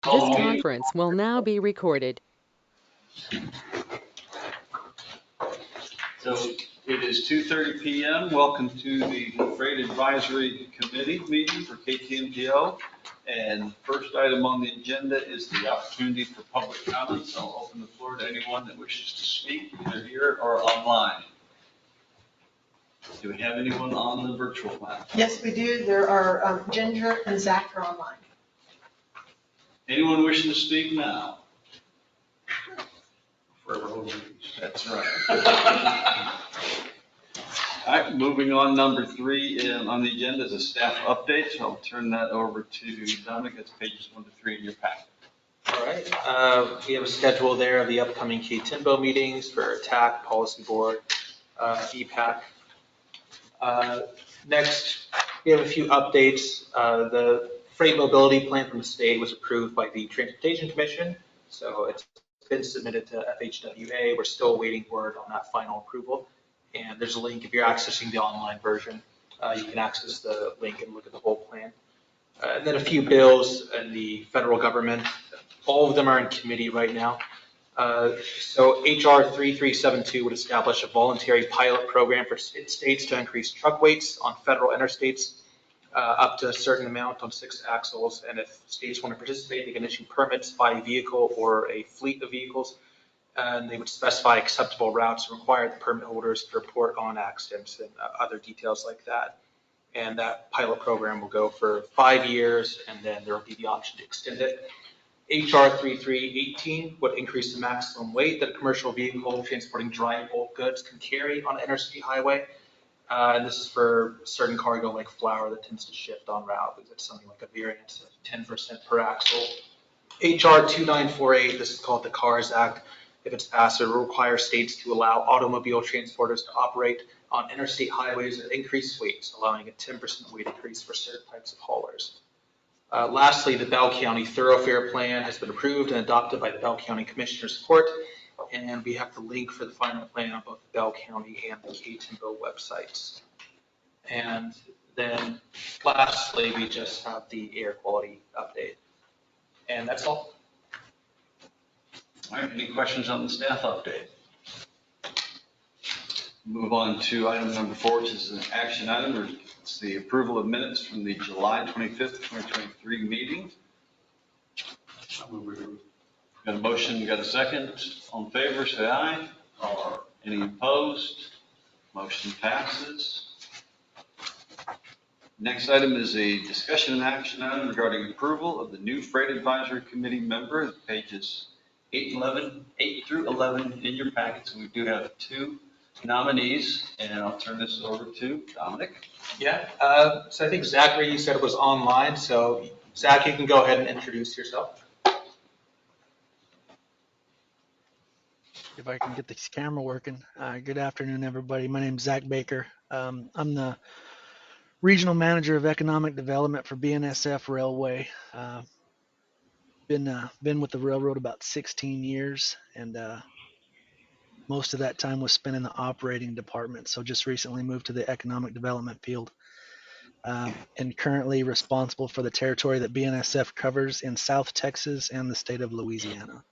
This conference will now be recorded. So it is 2:30 p.m. Welcome to the Freight Advisory Committee meeting for KTMPO. And first item on the agenda is the opportunity for public comments. I'll open the floor to anyone that wishes to speak, either here or online. Do we have anyone on the virtual line? Yes, we do. There are Ginger and Zach are online. Anyone wishing to speak now? Forever holding. That's right. All right, moving on, number 3 on the agenda is a staff update. So I'll turn that over to Dominic. That's pages 1 to 3 in your packet. All right, we have a schedule there of the upcoming KTMPO meetings for TAC, Policy Board, EPAC. Next, we have a few updates. The freight mobility plan from the state was approved by the Transportation Commission, so it's been submitted to FHWA. We're still waiting word on that final approval. And there's a link, if you're accessing the online version, you can access the link and look at the whole plan. And then a few bills in the federal government. All of them are in committee right now. So HR 3372 would establish a voluntary pilot program for states to increase truck weights on federal interstates up to a certain amount on 6 axles. And if states want to participate, they can issue permits by vehicle or a fleet of vehicles. And they would specify acceptable routes and require the permit holders to report on accidents and other details like that. And that pilot program will go for 5 years, and then there will be the option to extend it. HR 3318 would increase the maximum weight that a commercial vehicle transporting dry bulk goods can carry on an interstate highway. And this is for certain cargo like flour that tends to shift on route. It's something like a variance of 10% per axle. HR 2948, this is called the CARS Act. If it's passed, it will require states to allow automobile transporters to operate on interstate highways at increased weights, allowing a 10% weight increase for certain types of haulers. Lastly, the Bell County Thoroughfare Plan has been approved and adopted by the Bell County Commissioners Court, and we have the link for the final plan on both the Bell County and the KTMPO websites. And then lastly, we just have the air quality update. And that's all. All right, any questions on the staff update? Move on to item number 4, which is an action item. It's the approval of minutes from the July 25th, 2023 meeting. Got a motion, got a second. All in favor, say aye. Any opposed? Motion passes. Next item is a discussion and action item regarding approval of the new Freight Advisory Committee member, pages 8 through 11 in your packets. We do have 2 nominees, and I'll turn this over to Dominic. Yeah, so I think Zachary, you said it was online, so Zach, you can go ahead and introduce yourself. If I can get this camera working. Good afternoon, everybody. My name is Zach Baker. I'm the Regional Manager of Economic Development for BNSF Railway. Been with the railroad about 16 years, and most of that time was spent in the operating department. So just recently moved to the economic development field, and currently responsible for the territory that BNSF covers in South Texas and the state of Louisiana.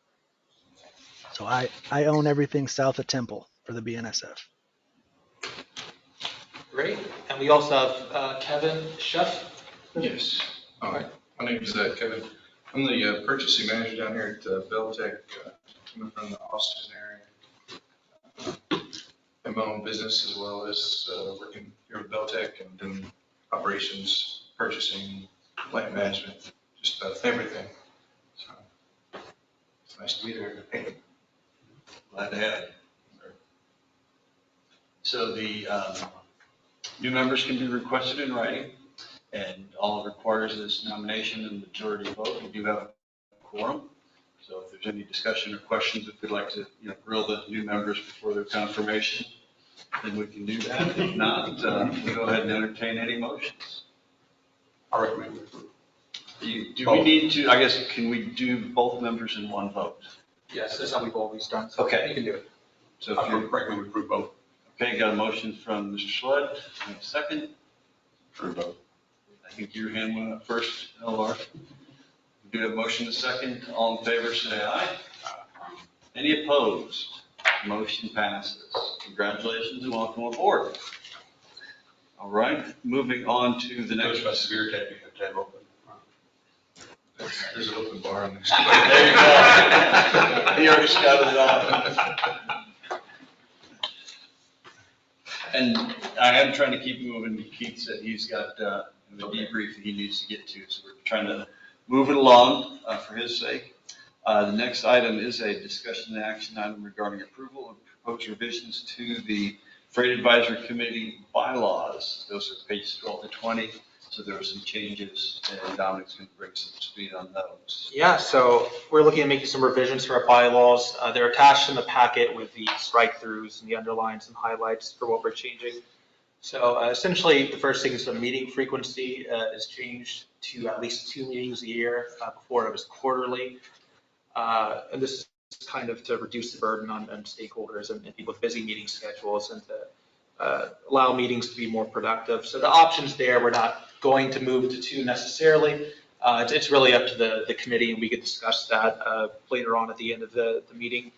So I own everything south of Temple for the BNSF. Great. And we also have Kevin Schuff. Yes. My name is Kevin. I'm the purchasing manager down here at Beltec, coming from the Austin area. I have my own business as well as working here with Beltec and doing operations, purchasing, plant management, just about everything. So it's nice to be there. Glad to have you. So the new members can be requested in writing, and all it requires is nomination and majority vote. We do have a quorum, so if there's any discussion or questions, if we'd like to grill the new members before their confirmation, then we can do that. If not, we'll go ahead and entertain any motions. I recommend it. Do we need to, I guess, can we do both members in one vote? Yes, that's how we've always done. So Okay. You can do it. So if you recommend we approve both. Okay, got a motion from Mr. Sled, and a second. Approve both. I think your hand went up first, LR. We do have a motion and a second. All in favor, say aye. Any opposed? Motion passes. Congratulations and welcome aboard. All right, moving on to the next. By severe tech, you have to have open. There's an open bar on this. There you go. He already scouted it out. And I am trying to keep moving. Keith said he's got a debrief that he needs to get to, so we're trying to move it along for his sake. The next item is a discussion and action item regarding approval of proposed revisions to the Freight Advisory Committee bylaws. Those are pages 12 to 20. So there are some changes, and Dominic's going to bring some speed on those. Yeah, so we're looking at making some revisions to our bylaws. They're attached in the packet with the strike-throughs and the underlines and highlights for what we're changing. So essentially, the first thing is the meeting frequency is changed to at least 2 meetings a year. Before it was quarterly. And this is kind of to reduce the burden on stakeholders and people with busy meeting schedules and to allow meetings to be more productive. So the options there, we're not going to move to 2 necessarily. It's really up to the committee, and we could discuss that later on at the end of the meeting.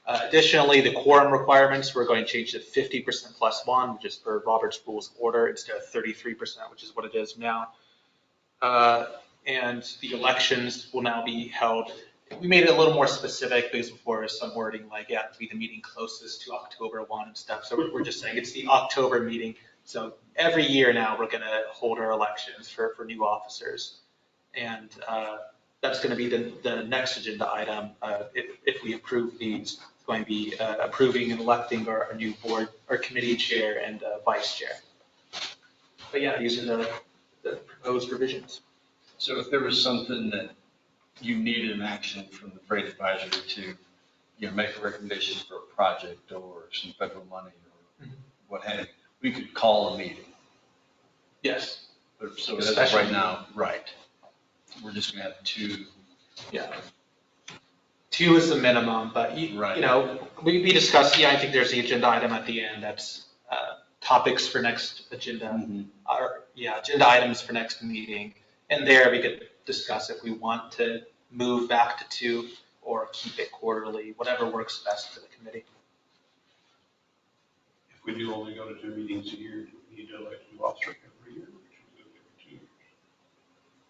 Additionally, the quorum requirements, we're going to change to 50% plus 1, which is for Robert's Rules of Order, instead of 33%, which is what it is now. And the elections will now be held. We made it a little more specific because before there's some wording like, yeah, to be the meeting closest to October 1 and stuff. So we're just saying it's the October meeting. So every year now we're going to hold our elections for new officers. And that's going to be the next agenda item. If we approve these, it's going to be approving and electing our new board, our committee chair and vice chair. But yeah, these are the proposed revisions. So if there was something that you needed an action from the Freight Advisory to, make a recommendation for a project or some federal money or what have you, we could call a meeting. Yes. But so as of right now, right. We're just going to have 2. Yeah. 2 is the minimum, but we discussed, I think there's the agenda item at the end. That's topics for next agenda, agenda items for next meeting. And there we could discuss if we want to move back to 2 or keep it quarterly, whatever works best for the committee. If we do only go to 2 meetings a year, do we need to elect a new officer every year? Or should we go every 2 years?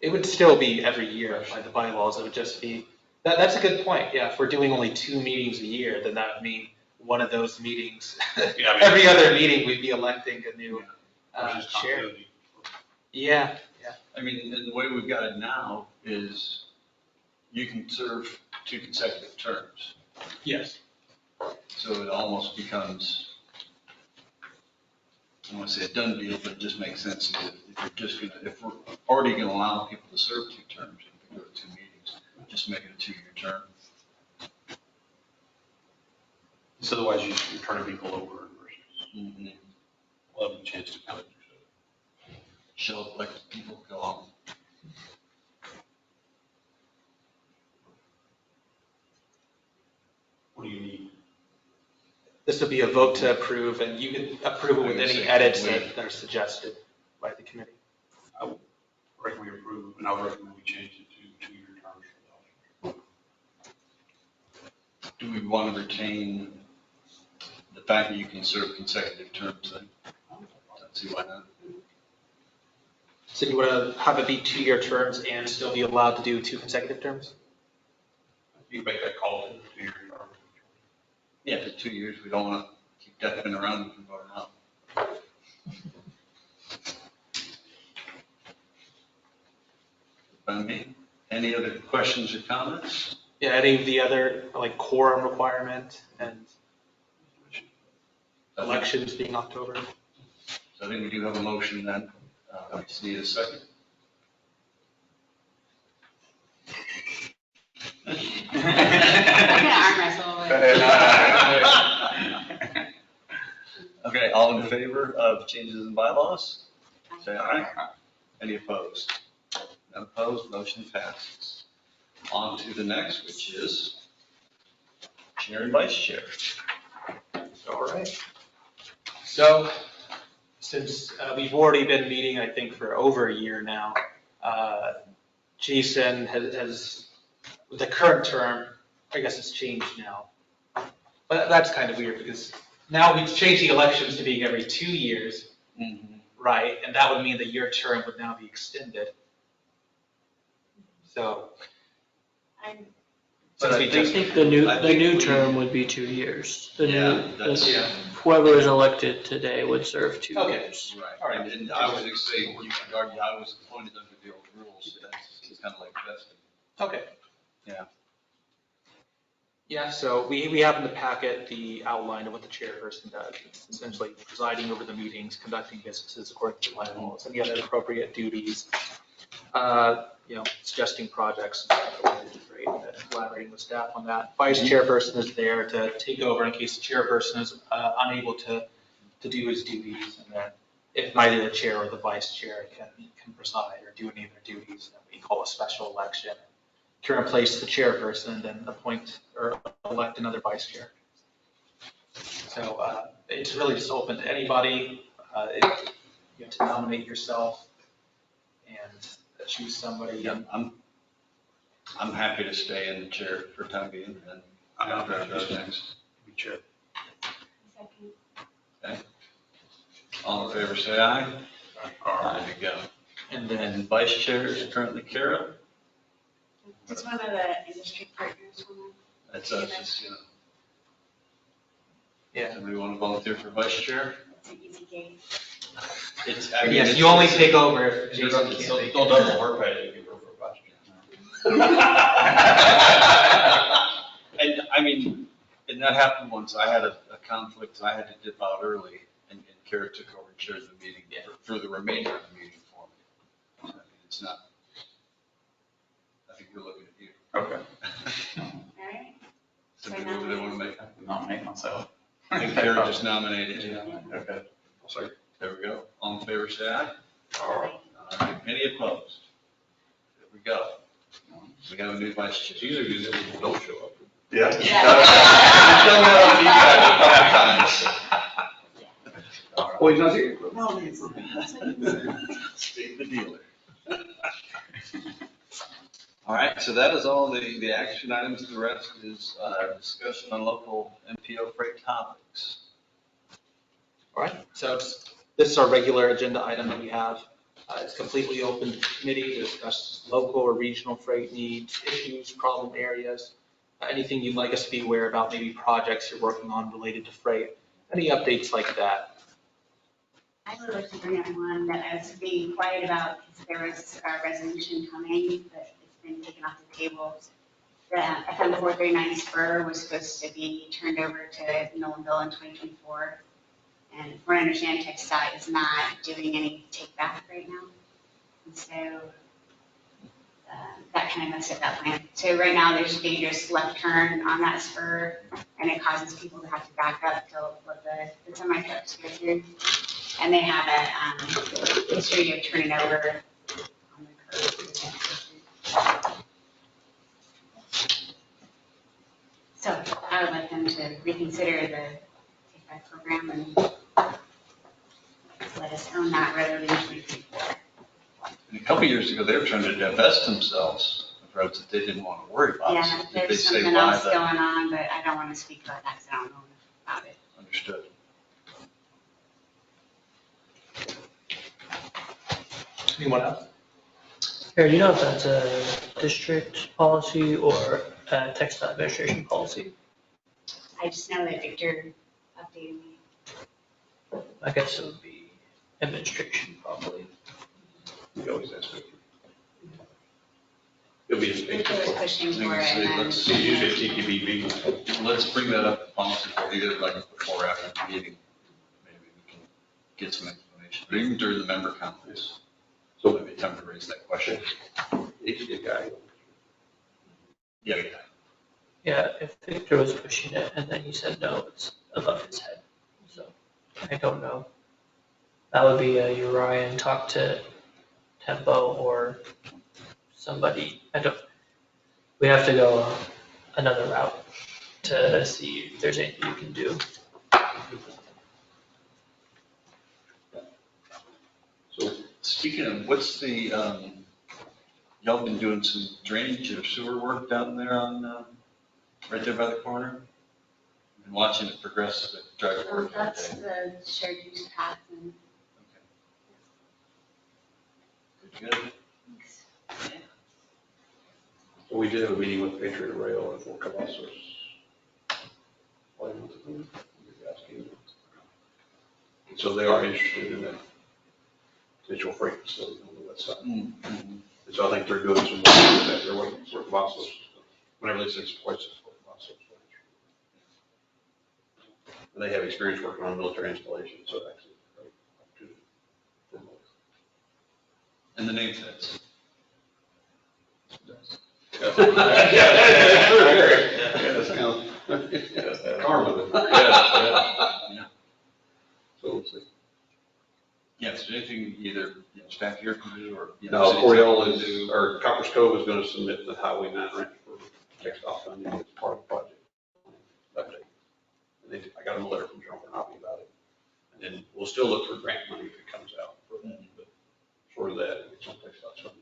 It would still be every year by the bylaws. It would just be, that's a good point. Yeah, if we're doing only 2 meetings a year, then that would mean one of those meetings, every other meeting, we'd be electing a new chair. Yeah. I mean, and the way we've got it now is you can serve 2 consecutive terms. Yes. So it almost becomes, I don't want to say a done deal, but it just makes sense if we're already going to allow people to serve 2 terms, if we go to 2 meetings, just make it a 2-year term. So otherwise you're turning people over versus we'll have a chance to collect yourself. Show elected people, go home. What do you need? This would be a vote to approve, and you can approve it with any edits that are suggested by the committee. I would recommend we approve, and I would recommend we change it to 2-year terms for the officers. Do we want to retain the fact that you can serve consecutive terms then? Let's see why not. So do you want to have it be 2-year terms and still be allowed to do 2 consecutive terms? You can make that call in 2-year term. Yeah, for 2 years, we don't want to keep ducking around and voting out. By me, any other questions or comments? Yeah, any of the other, like quorum requirement and elections being October? So I think we do have a motion then. I just need a second. Okay, all in favor of changes in bylaws? Say aye. Any opposed? None opposed, motion passes. On to the next, which is chair and vice chair. All right. So since we've already been meeting, I think, for over a year now, Jason has, with the current term, I guess it's changed now. But that's kind of weird because now we've changed the elections to being every 2 years, right? And that would mean that your term would now be extended. So. But I think the new we- term would be 2 years. Yeah. Whoever is elected today would serve 2 Okay. years. Right. All right. And I was going to say, you could argue I was appointed under the old rules. It's kind of like vesting. Okay. Yeah. Yeah, so we have in the packet the outline of what the chairperson does. It's essentially presiding over the meetings, conducting businesses according to bylaws, and the other appropriate duties. Suggesting projects, collaborating with staff on that. Vice chairperson is there to take over in case the chairperson is unable to do his duties. And then if neither the chair or the vice chair can preside or do any of their duties, then we call a special election to replace the chairperson and then appoint or elect another vice chair. So it's really just open to anybody. You have to nominate yourself and choose somebody. Yeah, I'm happy to stay in the chair for the time being, and I'll grab those next. Be chair. Okay. All in favor, say aye. There you go. And And then, vice chair is currently Kara. It's one of the industry partners. That's us, just, yeah. somebody want to volunteer for vice chair? It's an easy game. Yes, you only take over if Jason can't Still take double it. work pay if you go for a vice chair. And I mean, and that happened once. I had a conflict, I had to dip out early, and Kara took over and chaired the meeting for the remainder of the meeting for me. So, I mean, it's not, I think we're looking at you. Okay. All right. Somebody over there want to make? Nominate myself. I think Kara just nominated you. Okay. Sorry. There we go. All in favor, say aye. All right. All right. Any opposed? There we go. We have a new vice chair. Usually these people don't show up. Yeah. Oh, he's not here? No, he's Speak the dealer. All right, so that is all the action items. The rest is discussion on local MPO freight topics. All right, so this is our regular agenda item that we have. It's completely open to the committee to discuss local or regional freight needs, issues, problem areas, anything you'd like us to be aware about, maybe projects you're working on related to freight, any updates like that. I would like to bring up one that I was being quiet about because there was a resolution coming, but it's been taken off the table. The FM 439 spur was supposed to be turned over to Millenville in 2024. And from what I understand, TechStot is not doing any take back right now. And so that kind of messed up that plan. So right now there's a dangerous left turn on that spur and it causes people to have to back up to let the semi trucks go through. And they have a history of turning over on the curb. So I would like them to reconsider the take back program and let us own that road in 2024. And a couple of years ago, they were trying to divest themselves of roads that they didn't want to worry about. Yeah, So did they there's say something why else that? going on, but I don't want to speak about that because I don't know enough about it. Understood. Anyone else? Aaron, you know if that's a district policy or a TechStot administration policy? I just know that Victor updated me. I guess it would be administration probably. We always ask Victor. It'll be a Victor was pushing for it Say, and let's- then. usually a TTBB. Let's bring that up, policy, either like before or after the meeting. Maybe we can get some explanation, or even during the member conference. So maybe time to raise that question. He's a good guy. Yeah. Yeah, if Victor was pushing it and then he said no, it's above his head. So I don't know. That would be a Uriah and talk to Tempo or somebody. We have to go another route to see if there's anything you can do. So Speaking of, what's the, y'all been doing some drainage or sewer work down there on, right there by the corner? Been watching it progress, the driveway work every That's day. the shared use path and Good, good. So we did have a meeting with Patriot Rail and Fort Colossus. So they are interested in that digital freight facility on the west side. Mm-hmm. And so I think they're doing some work with that. They're waiting for Colossus. Whenever they say it's places for Colossus. And they have experience working on military installations, so actually, a great opportunity for both. And the name fits. Yeah, that's kind of karma. Yeah. So we'll see. Yeah, is there anything either, staff here can do or? No, city Coriel can is, do? or Copper's Cove is going to submit the Highway 9 ranch for textile funding as part of the project update. And they, I got them a letter from John Bernabé about it. And then we'll still look for grant money if it comes out for that, but short of that, it's on textile funding.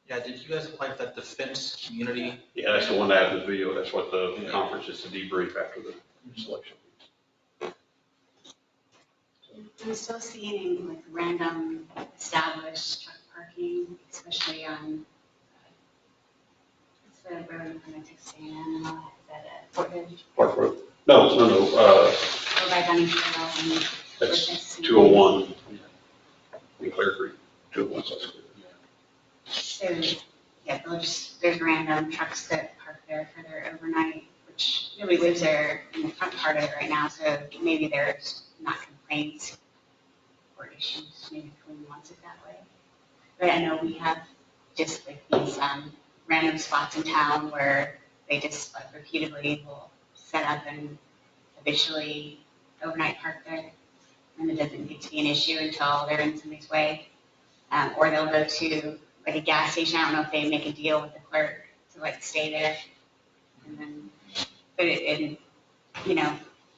Yeah, did you guys apply for that defense community? Yeah, that's the one that had the video. That's what the conference is to debrief after the selection. I'm still seeing like random established truck parking, especially on, what's the road in front of Texas A&M and all that, is that a Fort Ridge? Park Road? No, Or by Bunny Trail and. that's 201 in Clear Creek, 201 South Clear. So, yeah, there's random trucks that park there for their overnight, which nobody lives there in the front part of it right now, so maybe there's not complaints or issues, maybe Killeen wants it that way. But I know we have just like these random spots in town where they just like repeatedly will set up and habitually overnight park there. And it doesn't get to be an issue until they're in somebody's way. Or they'll go to like a gas station. I don't know if they make a deal with the clerk to like stay there. And then, but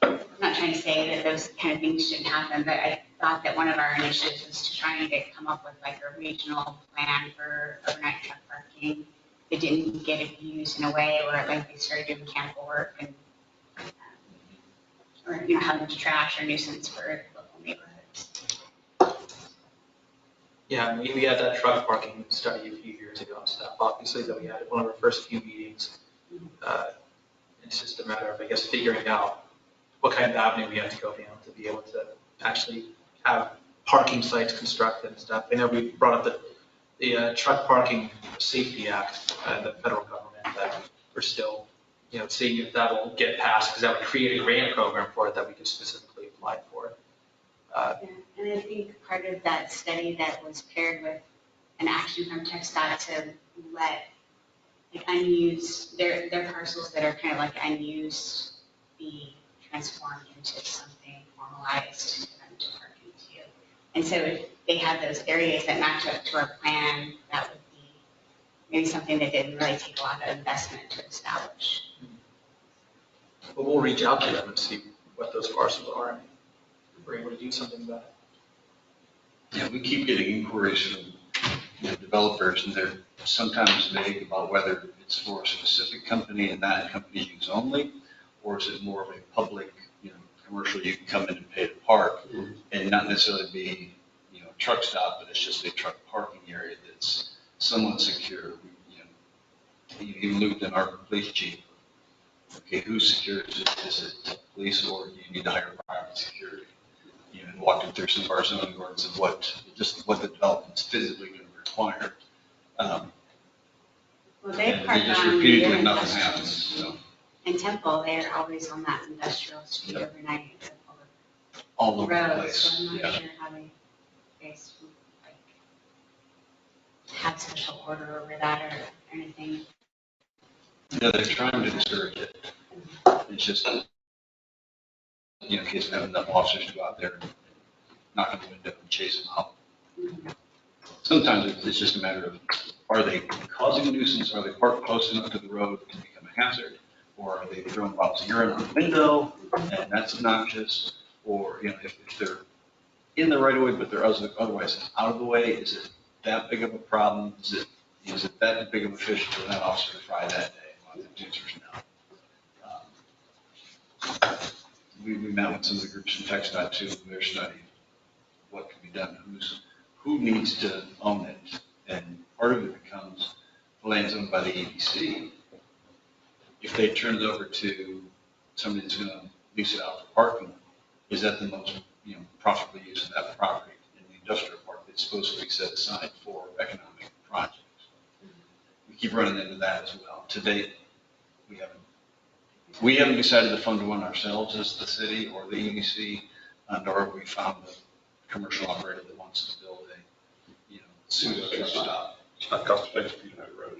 I'm not trying to say that those kind of things shouldn't happen, but I thought that one of our initiatives was to try and come up with like a regional plan for overnight truck parking that didn't get abused in a way where like they started doing mechanical work and, or, have a bunch of trash or nuisance for local neighborhoods. Yeah, we had that truck parking study a few years ago and stuff, obviously, that we had at one of our first few meetings. It's just a matter of, I guess, figuring out what kind of avenue we have to go down to be able to actually have parking sites constructed and stuff. I know we brought up the Truck Parking Safety Act, the federal government, that we're still, seeing if that will get passed, because that would create a grant program for it that we could specifically apply for. Yeah, and I think part of that study that was paired with an action from TxDOT to let like unused, their parcels that are kind of like unused be transformed into something formalized for them to park into. And so if they have those areas that match up to our plan, that would be maybe something that didn't really take a lot of investment to establish. But we'll reach out to them and see what those parcels are, and if we're able to do something about it. Yeah, we keep getting inquiries from developers, and they're sometimes vague about whether it's for a specific company and that company use only, or is it more of a public, commercial, you can come in and pay to park, and not necessarily be, a truck stop, but it's just a truck parking area that's somewhat secure. You looped in our police chief. Okay, who secures it? Is it police, or do you need to hire private security? And walking through some of our zoning ordinance of what the development's physically going to require. Well, they And park they just on repeatedly, their nothing industrial happens, street. so. In Temple, they're always on that industrial street overnight. It's a public All over the road, place, so I'm yeah. not sure how they like have special order over that or anything. Yeah, they're trying to discourage it. It's just, in case we have enough officers to go out there and knock on the window and chase them out. Sometimes it's just a matter of, are they causing a nuisance? Are they parked close enough to the road to become a hazard? Or are they throwing bottles of urine on the window and that's obnoxious? Or, if they're in the right of way, but they're otherwise out of the way, is it that big of a problem? Is it that big of a fish for that officer to fry that day? A lot of the answers no. We met with some of the groups from TxDOT too, they're studying what can be done, who needs to own it. And part of it becomes the land's owned by the EDC. If they turn it over to somebody that's gonna lease it out for parking, is that the most, profitable use of that property in the industrial park that's supposed to be set aside for economic projects? We keep running into that as well. To date, we haven't decided to fund one ourselves as the city or the EDC, nor have we found a commercial operator that wants to build a, pseudo truck stop. It's not cost effective for you to have a road.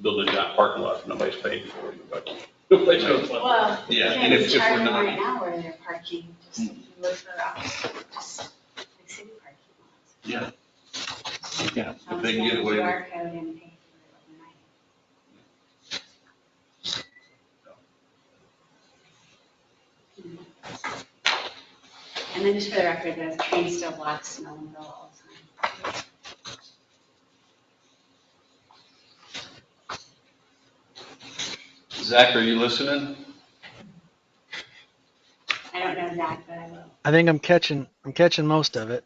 Build a giant parking lot, nobody's paying for it, but nobody's going to fund it. Well, Yeah, you and can if we're charge them not- right now where they're parking, just if you look for just like city parking lots. Yeah. Yeah, if they can get away with QR code and pay for it overnight. And then just for the record, the train still blocks Snowville all the time. Zach, are you listening? I don't know Zach, but I will. I think I'm catching most of it.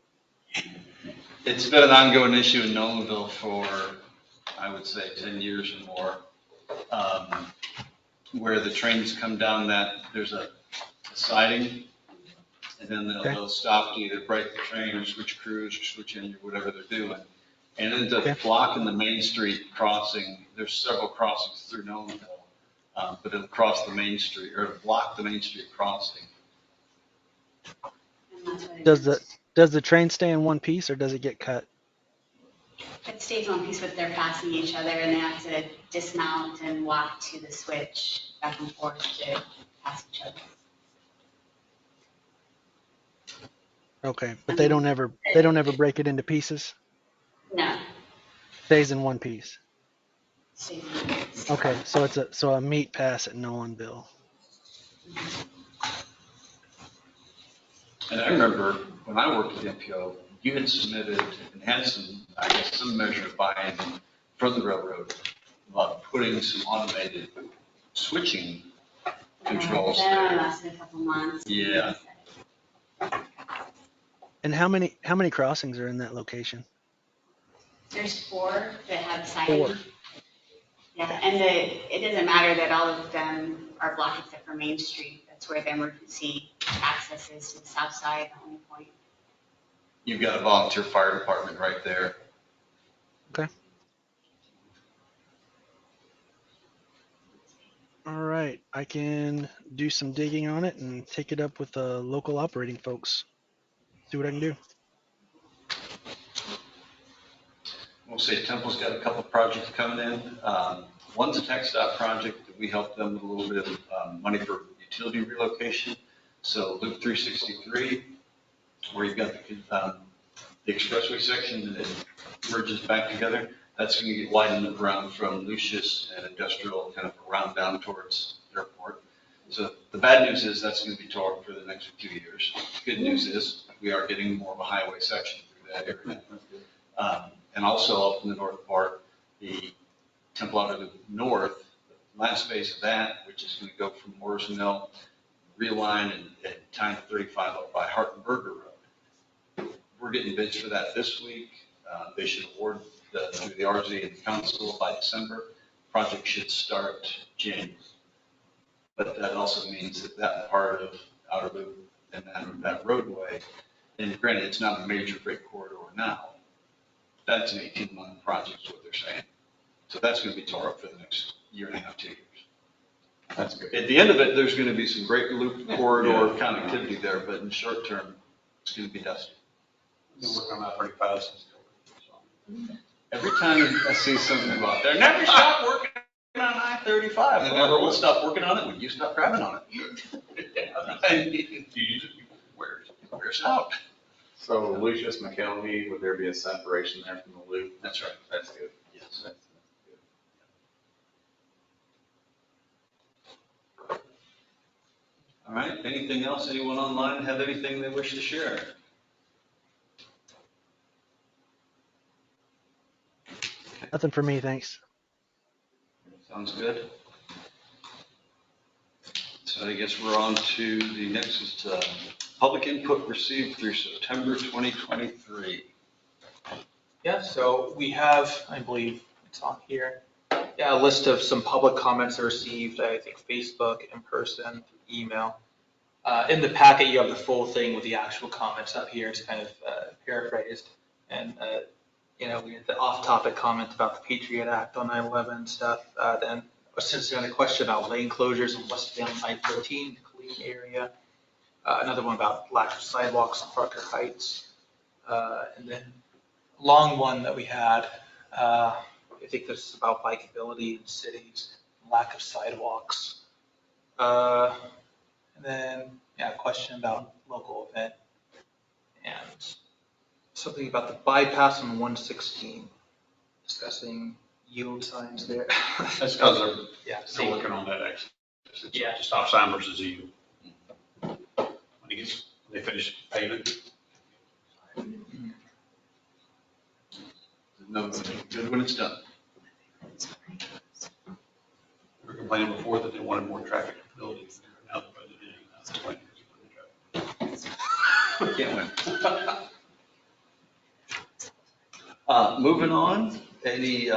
It's been an ongoing issue in Nolanville for, I would say, 10 years or more, where the trains come down there's a siding, and then they'll stop to either break the train or switch crews or switch engine, whatever they're doing. And it ends up blocking the Main Street crossing. There's several crossings through Nolanville, but it'll cross the Main Street, or it'll block the Main Street crossing. And that's what it is. Does the train stay in one piece or does it get cut? It stays one piece, but they're passing each other and they have to dismount and walk to the switch back and forth to pass each other. Okay, but they don't ever break it into pieces? No, Stays in one piece. stays one piece. Okay, so it's a meat pass at Nolanville. And I remember when I worked at KTMPO, you had submitted and had some measure of buy-in from the railroad about putting some automated switching controls That only there. lasted a couple months. Yeah. And how many crossings are in that location? There's 4 that have siding. 4. Yeah, and it doesn't matter that all of them are blocked except for Main Street. That's where the emergency access is to the south side, the only point. You've got a volunteer fire department right there. Okay. All right, I can do some digging on it and take it up with the local operating folks. See what I can do. We'll say Temple's got a couple of projects coming in. One's a TxDOT project that we helped them with a little bit of money for utility relocation. So Loop 363, where you've got the expressway section that merges back together, that's going to get widened around from Lucius and Industrial kind of around down towards Airport. So the bad news is that's going to be tore up for the next few years. The good news is we are getting more of a highway section through that area. And also up in the north part, the Temple out of the north, the last phase of that, which is going to go from Moore's Mill, realign and tie to 35 up by Hartenberger Road. We're getting bids for that this week. They should award through the RZ and the council by December. Project should start January. But that also means that part of Outer Loop and that roadway, and granted, it's not a major freight corridor now. That's an 18-month project is what they're saying. So that's going to be tore up for the next year and a half, 2 years. That's good. At the end of it, there's going to be some great loop corridor connectivity there, but in the short term, it's going to be dusty. Been working on that pretty fast. Every time I see something about there, never stop working on I-35. I never will stop working on it when you stop driving on it. You use it, It wears out. So Lucius McKelvey, would there be a separation there from the loop? That's right. That's good. Yes. That's good. All right, anything else? Anyone online have anything they wish to share? Nothing for me, thanks. Sounds good. So I guess we're on to the next is public input received through September 2023. Yeah, so we have, I believe it's on here, yeah, a list of some public comments received, I think Facebook, in person, email. In the packet, you have the full thing with the actual comments up here. It's kind of paraphrased. And, we had the off-topic comment about the Patriot Act on 9/11 stuff. Then since we had a question about lane closures in westbound I-13, the Killeen area. Another one about lack of sidewalks on Parker Heights. And then a long one that we had, I think this is about bikeability in cities, lack of sidewalks. And then, a question about local event and something about the bypass on 116, discussing yield signs there. That's because they're Yeah, still working on that exit. It's Yeah. a stop sign versus a yield. When they finish paving. No, good when it's done. We were complaining before that they wanted more traffic ability. Now the budget is complaining there's more traffic. Can't win. Moving on, any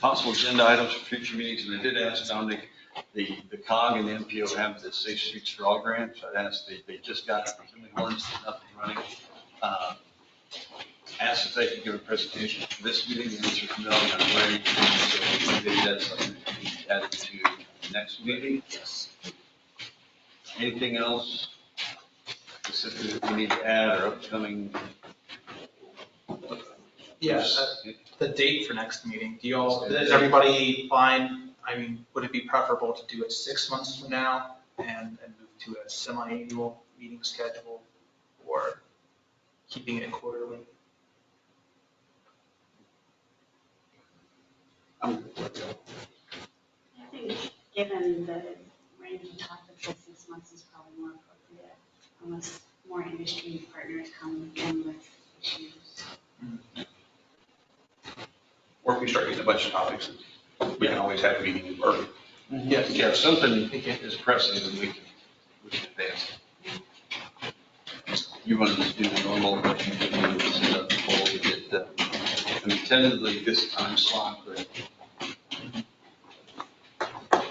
possible agenda items for future meetings? And I did ask Dominic, the COG and the MPO have the Safe Streets for All grant. So I asked, they just got Kinley Horns, nothing running. Asked if they could give a presentation for this meeting. The answer is no, not ready. So maybe that's something that we can add to the next meeting. Yes. Anything else specifically that we need to add or upcoming? Yeah, the date for next meeting, is everybody fine? I mean, would it be preferable to do it 6 months from now and move to a semi-annual meeting schedule, or keeping it quarterly? I think given the range of topics, 6 months is probably more appropriate, unless more industry partners come in with issues. Or if we start getting a bunch of topics, we can always have a meeting early. Yeah, if something is pressing, then we can advance. You want to do the normal, but you can set up the poll to get the, I mean, tentatively this time slot, but.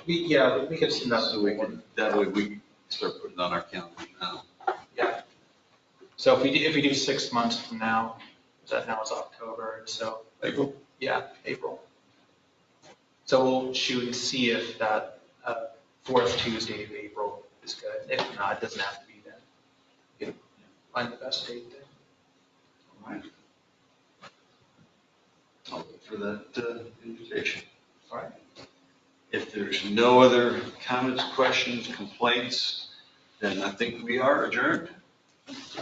We could send that. So we can, that way we start putting on our calendar now. Yeah. So if we do 6 months from now, that now is October, so. April? Yeah, April. So we'll shoot and see if that fourth Tuesday of April is good. If not, it doesn't have to be then. Find the best date then. All right. I'll look for that invitation. All right. If there's no other comments, questions, complaints, then I think we are adjourned.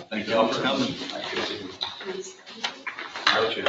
Thank you all for coming. Nice. I'll let you